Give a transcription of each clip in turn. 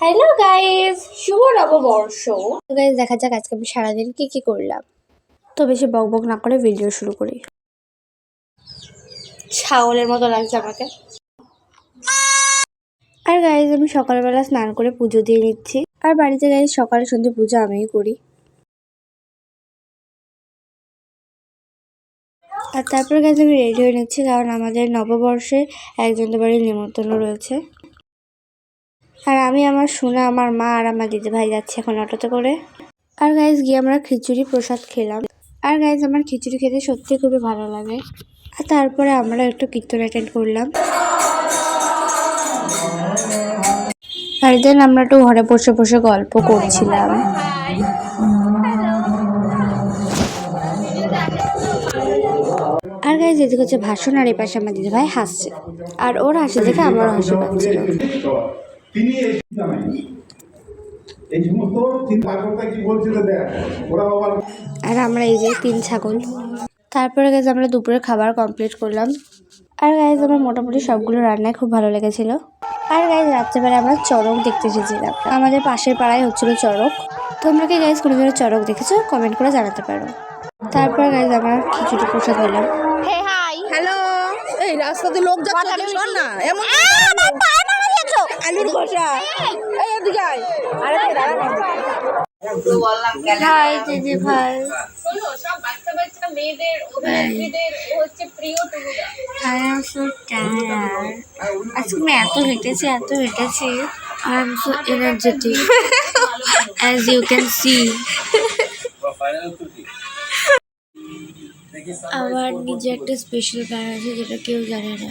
Hello guys, শুভ নববর্ষ। তো guys দেখা যাক আজকে আমি সারাদিন কি করলাম। তো বেশি বকবক না করে ভিডিও শুরু করি। ছাগলের মতো লাগছে আমাকে। আর গাইস আমি সকালবেলা স্নান করে পুজো দিয়ে নিচ্ছি। আর বাড়িতে গাইস সকালে সন্ধ্যে পুজো আমিই করি। আর তারপর গাইস আমি রেডি হয়ে নিচ্ছি, কারণ আমাদের নববর্ষে একজনের বাড়ির নিমন্ত্রণ রয়েছে। আর আমি আমার সোনা, আমার মা আর আমার দিদি ভাই যাচ্ছে এখন অটোতে করে। আর গাইস গিয়ে আমরা খিচুড়ি প্রসাদ খেলাম। আর গাইস আমার খিচুড়ি খেতে সত্যি খুবই ভালো লাগে। আর তারপরে আমরা একটু কীর্তন অ্যাটেন্ড করলাম। আর দেন আমরা একটু ঘরে বসে বসে গল্প করছিলাম। আর গাইস এদিকে হচ্ছে ভাষণ, আর এই পাশে আমার দিদি ভাই হাসছে। আর ওর হাসি দেখে আমারও হাসি পাচ্ছিল। আর আমরা এই যে 3 ছাগল। তারপরে গাইস আমরা দুপুরের খাবার কমপ্লিট করলাম। আর গাইস আমার মোটামুটি সবগুলো রান্নায় খুব ভালো লেগেছিল। আর গাইস রাত্রেবেলা আমরা চড়ক দেখতে এসেছিলাম। আমাদের পাশের পাড়ায় হচ্ছিল চড়ক। তোমরা কি গাইস কোনো দিনও চড়ক দেখেছো? কমেন্ট করে জানাতে পারো। তারপর গাইস আমরা খিচুড়ি প্রসাদ হলাম। হে হাই হ্যালো, এই রাস্তাতে লোক যাচ্ছে শোন না, এমন আলুর খোসা এই এদিকে আয়। আরে হাই দিদি ভাই। শোনো, সব বাচ্চা বাচ্চা মেয়েদের অভিনেত্রীদের হচ্ছে প্রিয় টুকুদা। I am so tired. আজকে আমি এত হেঁটেছি I am so energetic as you can see. আমার নিজে একটা স্পেশাল গান আছে যেটা কেউ জানে না।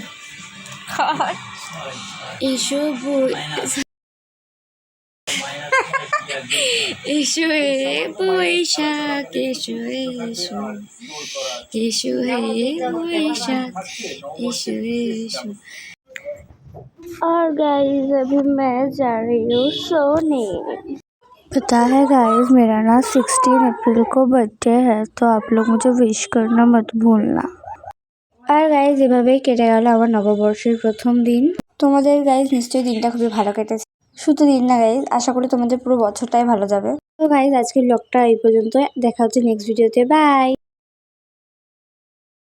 এসো এসো হে বৈশাখ, এসো এসো এসো হে বৈশাখ, एशो एशो। और गाइस अभी मैं जा रही हूँ सोने। पता है गाइस मेरा ना 16 अप्रैल को बर्थडे है, तो आप लोग मुझे विश करना मत भूलना। আর গাইস এভাবেই কেটে গেল আমার নববর্ষের প্রথম দিন। তোমাদের গাইস নিশ্চয়ই দিনটা খুবই ভালো কেটেছে। শুধু দিন না গাইস, আশা করি তোমাদের পুরো বছরটাই ভালো যাবে। তো গাইস আজকের ব্লগটা এই পর্যন্ত। দেখা হচ্ছে নেক্সট ভিডিওতে। বাই।